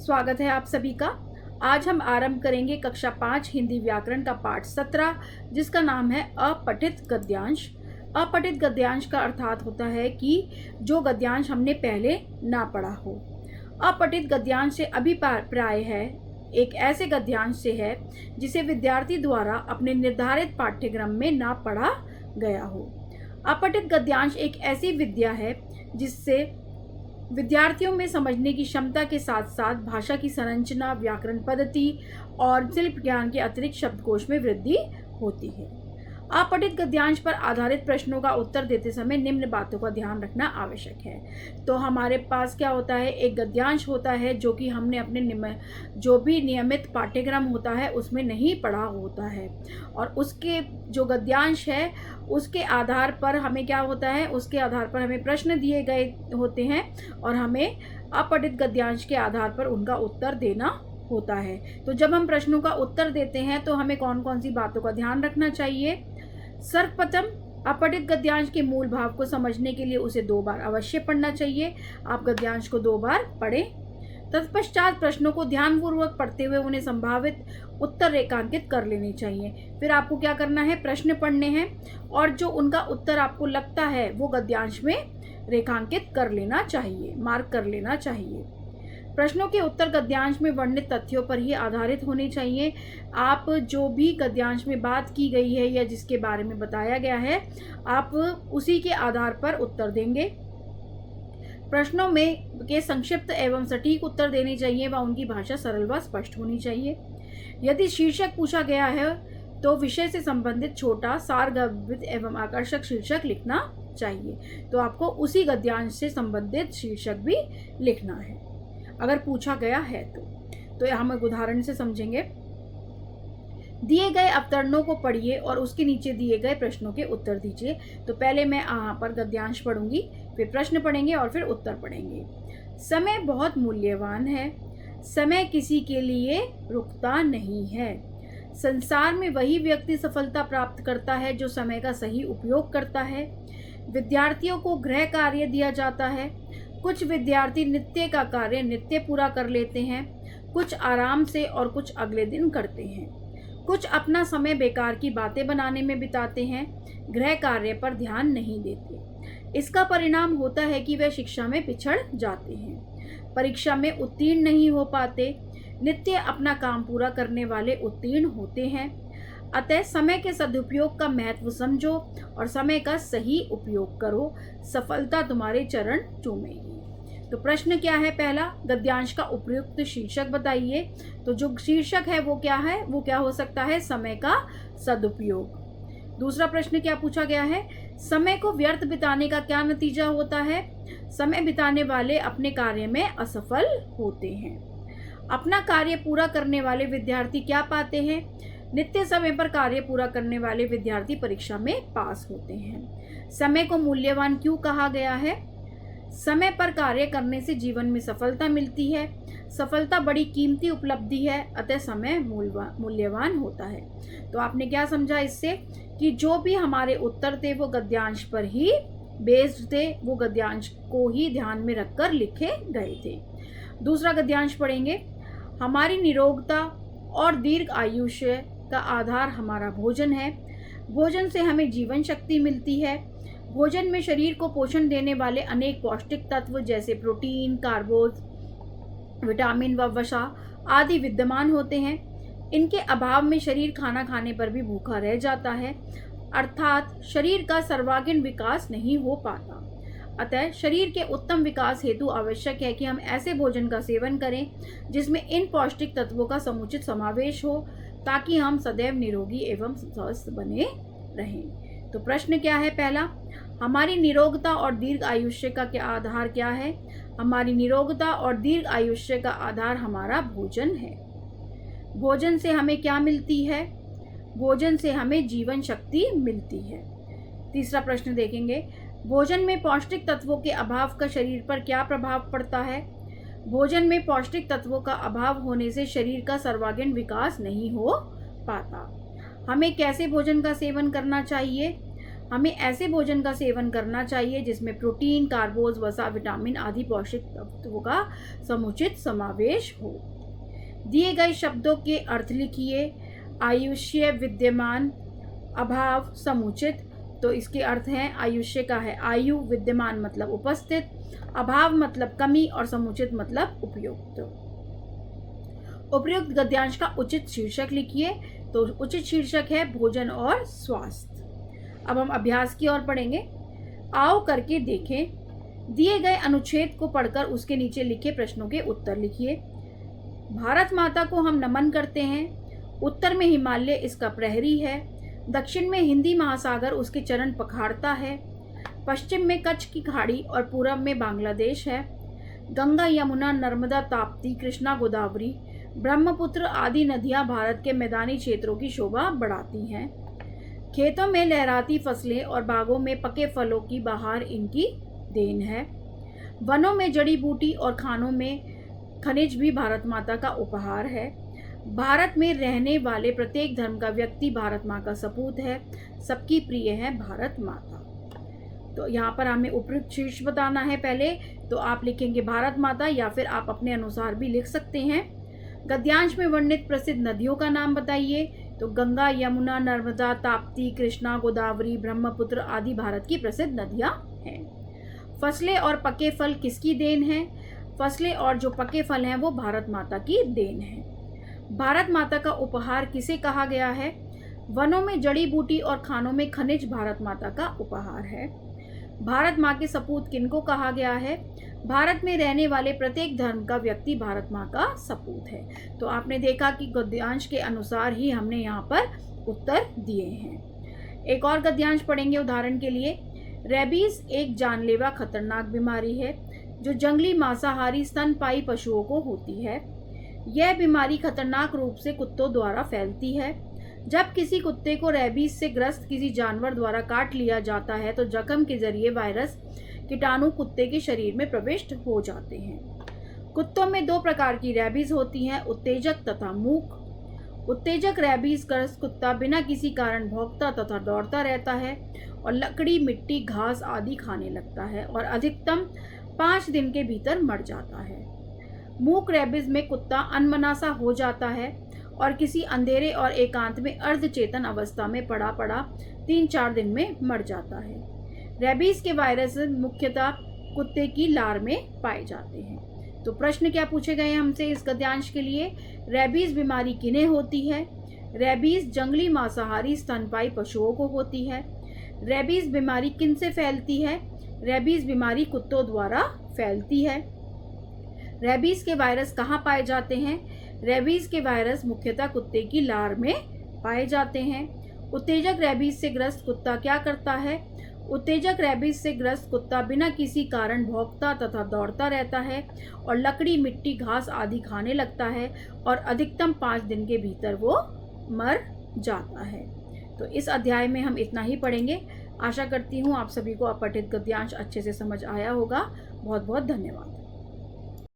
स्वागत है आप सभी का। आज हम आरंभ करेंगे कक्षा 5 हिंदी व्याकरण का पाठ 17, जिसका नाम है अपठित गद्यांश। अपठित गद्यांश का अर्थात होता है कि जो गद्यांश हमने पहले ना पढ़ा हो। अपठित गद्यांश से अभिप्राय है एक ऐसे गद्यांश से है जिसे विद्यार्थी द्वारा अपने निर्धारित पाठ्यक्रम में ना पढ़ा गया हो। अपठित गद्यांश एक ऐसी विद्या है जिससे विद्यार्थियों में समझने की क्षमता के साथ साथ भाषा की संरचना, व्याकरण पद्धति और शिल्प ज्ञान के अतिरिक्त शब्दकोश में वृद्धि होती है। अपठित गद्यांश पर आधारित प्रश्नों का उत्तर देते समय निम्न बातों का ध्यान रखना आवश्यक है। तो हमारे पास क्या होता है, एक गद्यांश होता है जो कि हमने अपने जो भी नियमित पाठ्यक्रम होता है उसमें नहीं पढ़ा होता है, और उसके जो गद्यांश है उसके आधार पर हमें क्या होता है, उसके आधार पर हमें प्रश्न दिए गए होते हैं और हमें अपठित गद्यांश के आधार पर उनका उत्तर देना होता है। तो जब हम प्रश्नों का उत्तर देते हैं तो हमें कौन कौन सी बातों का ध्यान रखना चाहिए। सर्वप्रथम अपठित गद्यांश के मूल भाव को समझने के लिए उसे 2 बार अवश्य पढ़ना चाहिए। आप गद्यांश को 2 बार पढ़ें। तत्पश्चात प्रश्नों को ध्यानपूर्वक पढ़ते हुए उन्हें संभावित उत्तर रेखांकित कर लेने चाहिए। फिर आपको क्या करना है, प्रश्न पढ़ने हैं और जो उनका उत्तर आपको लगता है वो गद्यांश में रेखांकित कर लेना चाहिए, मार्क कर लेना चाहिए। प्रश्नों के उत्तर गद्यांश में वर्णित तथ्यों पर ही आधारित होने चाहिए। आप जो भी गद्यांश में बात की गई है या जिसके बारे में बताया गया है, आप उसी के आधार पर उत्तर देंगे। प्रश्नों में के संक्षिप्त एवं सटीक उत्तर देने चाहिए व उनकी भाषा सरल व स्पष्ट होनी चाहिए। यदि शीर्षक पूछा गया है तो विषय से संबंधित छोटा, सारगर्भित एवं आकर्षक शीर्षक लिखना चाहिए। तो आपको उसी गद्यांश से संबंधित शीर्षक भी लिखना है अगर पूछा गया है तो हम एक उदाहरण से समझेंगे। दिए गए अवतरणों को पढ़िए और उसके नीचे दिए गए प्रश्नों के उत्तर दीजिए। तो पहले मैं यहाँ पर गद्यांश पढ़ूंगी, फिर प्रश्न पढ़ेंगे और फिर उत्तर पढ़ेंगे। समय बहुत मूल्यवान है, समय किसी के लिए रुकता नहीं है। संसार में वही व्यक्ति सफलता प्राप्त करता है जो समय का सही उपयोग करता है। विद्यार्थियों को गृह कार्य दिया जाता है। कुछ विद्यार्थी नित्य का कार्य नित्य पूरा कर लेते हैं, कुछ आराम से और कुछ अगले दिन करते हैं। कुछ अपना समय बेकार की बातें बनाने में बिताते हैं, गृह कार्य पर ध्यान नहीं देते। इसका परिणाम होता है कि वे शिक्षा में पिछड़ जाते हैं, परीक्षा में उत्तीर्ण नहीं हो पाते। नित्य अपना काम पूरा करने वाले उत्तीर्ण होते हैं। अतः समय के सदुपयोग का महत्व समझो और समय का सही उपयोग करो, सफलता तुम्हारे चरण चूमेगी। तो प्रश्न क्या है, पहला, गद्यांश का उपयुक्त शीर्षक बताइए। तो जो शीर्षक है वो क्या है, वो क्या हो सकता है, समय का सदुपयोग। दूसरा प्रश्न क्या पूछा गया है, समय को व्यर्थ बिताने का क्या नतीजा होता है। समय बिताने वाले अपने कार्य में असफल होते हैं। अपना कार्य पूरा करने वाले विद्यार्थी क्या पाते हैं। नित्य समय पर कार्य पूरा करने वाले विद्यार्थी परीक्षा में पास होते हैं। समय को मूल्यवान क्यों कहा गया है। समय पर कार्य करने से जीवन में सफलता मिलती है। सफलता बड़ी कीमती उपलब्धि है, अतः समय मूल्यवान होता है। तो आपने क्या समझा इससे, कि जो भी हमारे उत्तर थे वो गद्यांश पर ही बेस्ड थे, वो गद्यांश को ही ध्यान में रखकर लिखे गए थे। दूसरा गद्यांश पढ़ेंगे। हमारी निरोगता और दीर्घ आयुष्य का आधार हमारा भोजन है। भोजन से हमें जीवन शक्ति मिलती है। भोजन में शरीर को पोषण देने वाले अनेक पौष्टिक तत्व जैसे प्रोटीन, कार्बोज, विटामिन व वसा आदि विद्यमान होते हैं। इनके अभाव में शरीर खाना खाने पर भी भूखा रह जाता है, अर्थात शरीर का सर्वांगीण विकास नहीं हो पाता। अतः शरीर के उत्तम विकास हेतु आवश्यक है कि हम ऐसे भोजन का सेवन करें जिसमें इन पौष्टिक तत्वों का समुचित समावेश हो, ताकि हम सदैव निरोगी एवं स्वस्थ बने रहें। तो प्रश्न क्या है, पहला, हमारी निरोगता और दीर्घ आयुष्य का क्या आधार क्या है। हमारी निरोगता और दीर्घ आयुष्य का आधार हमारा भोजन है। भोजन से हमें क्या मिलती है, भोजन से हमें जीवन शक्ति मिलती है। तीसरा प्रश्न देखेंगे। भोजन में पौष्टिक तत्वों के अभाव का शरीर पर क्या प्रभाव पड़ता है। भोजन में पौष्टिक तत्वों का अभाव होने से शरीर का सर्वांगीण विकास नहीं हो पाता। हमें कैसे भोजन का सेवन करना चाहिए। हमें ऐसे भोजन का सेवन करना चाहिए जिसमें प्रोटीन, कार्बोज, वसा, विटामिन आदि पौष्टिक तत्वों का समुचित समावेश हो। दिए गए शब्दों के अर्थ लिखिए। आयुष्य, विद्यमान, अभाव, समुचित। तो इसके अर्थ हैं, आयुष्य का है आयु, विद्यमान मतलब उपस्थित, अभाव मतलब कमी और समुचित मतलब उपयुक्त। उपयुक्त गद्यांश का उचित शीर्षक लिखिए। तो उचित शीर्षक है भोजन और स्वास्थ्य। अब हम अभ्यास की ओर पढ़ेंगे। आओ करके देखें। दिए गए अनुच्छेद को पढ़कर उसके नीचे लिखे प्रश्नों के उत्तर लिखिए। भारत माता को हम नमन करते हैं। उत्तर में हिमालय इसका प्रहरी है। दक्षिण में हिंदी महासागर उसके चरण पखाड़ता है। पश्चिम में कच्छ की खाड़ी और पूरब में बांग्लादेश है। गंगा, यमुना, नर्मदा, ताप्ती, कृष्णा, गोदावरी, ब्रह्मपुत्र आदि नदियां भारत के मैदानी क्षेत्रों की शोभा बढ़ाती हैं। खेतों में लहराती फसलें और बागों में पके फलों की बहार इनकी देन है। वनों में जड़ी बूटी और खानों में खनिज भी भारत माता का उपहार है। भारत में रहने वाले प्रत्येक धर्म का व्यक्ति भारत माँ का सपूत है। सबकी प्रिय है भारत माता। तो यहाँ पर हमें उपयुक्त शीर्ष बताना है। पहले तो आप लिखेंगे भारत माता, या फिर आप अपने अनुसार भी लिख सकते हैं। गद्यांश में वर्णित प्रसिद्ध नदियों का नाम बताइए। तो गंगा, यमुना, नर्मदा, ताप्ती, कृष्णा, गोदावरी, ब्रह्मपुत्र आदि भारत की प्रसिद्ध नदियाँ हैं। फसलें और पके फल किसकी देन है? फसलें और जो पके फल हैं वो भारत माता की देन है। भारत माता का उपहार किसे कहा गया है? वनों में जड़ी बूटी और खानों में खनिज भारत माता का उपहार है। भारत माँ के सपूत किनको कहा गया है? भारत में रहने वाले प्रत्येक धर्म का व्यक्ति भारत माँ का सपूत है। तो आपने देखा कि गद्यांश के अनुसार ही हमने यहाँ पर उत्तर दिए हैं। एक और गद्यांश पढ़ेंगे उदाहरण के लिए। रेबीज एक जानलेवा खतरनाक बीमारी है जो जंगली मांसाहारी स्तनपायी पशुओं को होती है। यह बीमारी खतरनाक रूप से कुत्तों द्वारा फैलती है। जब किसी कुत्ते को रेबीज से ग्रस्त किसी जानवर द्वारा काट लिया जाता है तो जख्म के जरिए वायरस कीटाणु कुत्ते के शरीर में प्रविष्ट हो जाते हैं। कुत्तों में दो प्रकार की रेबीज होती हैं, उत्तेजक तथा मूक। उत्तेजक रेबीज ग्रस्त कुत्ता बिना किसी कारण भौंकता तथा दौड़ता रहता है और लकड़ी, मिट्टी, घास आदि खाने लगता है और अधिकतम 5 दिन के भीतर मर जाता है। मूक रेबीज में कुत्ता अनमनासा हो जाता है और किसी अंधेरे और एकांत में अर्धचेतन अवस्था में पड़ा 3-4 दिन में मर जाता है। रेबीज के वायरस मुख्यतः कुत्ते की लार में पाए जाते हैं। तो प्रश्न क्या पूछे गए हमसे इस गद्यांश के लिए? रेबीज बीमारी किन्हें होती है? रेबीज जंगली मांसाहारी स्तनपायी पशुओं को होती है। रेबीज बीमारी किनसे फैलती है? रेबीज बीमारी कुत्तों द्वारा फैलती है। रेबीज के वायरस कहाँ पाए जाते हैं? रेबीज के वायरस मुख्यतः कुत्ते की लार में पाए जाते हैं। उत्तेजक रेबीज से ग्रस्त कुत्ता क्या करता है? उत्तेजक रेबीज से ग्रस्त कुत्ता बिना किसी कारण भौंकता तथा दौड़ता रहता है और लकड़ी, मिट्टी, घास आदि खाने लगता है और अधिकतम 5 दिन के भीतर वो मर जाता है। तो इस अध्याय में हम इतना ही पढ़ेंगे। आशा करती हूँ आप सभी को अपठित गद्यांश अच्छे से समझ आया होगा। बहुत बहुत धन्यवाद।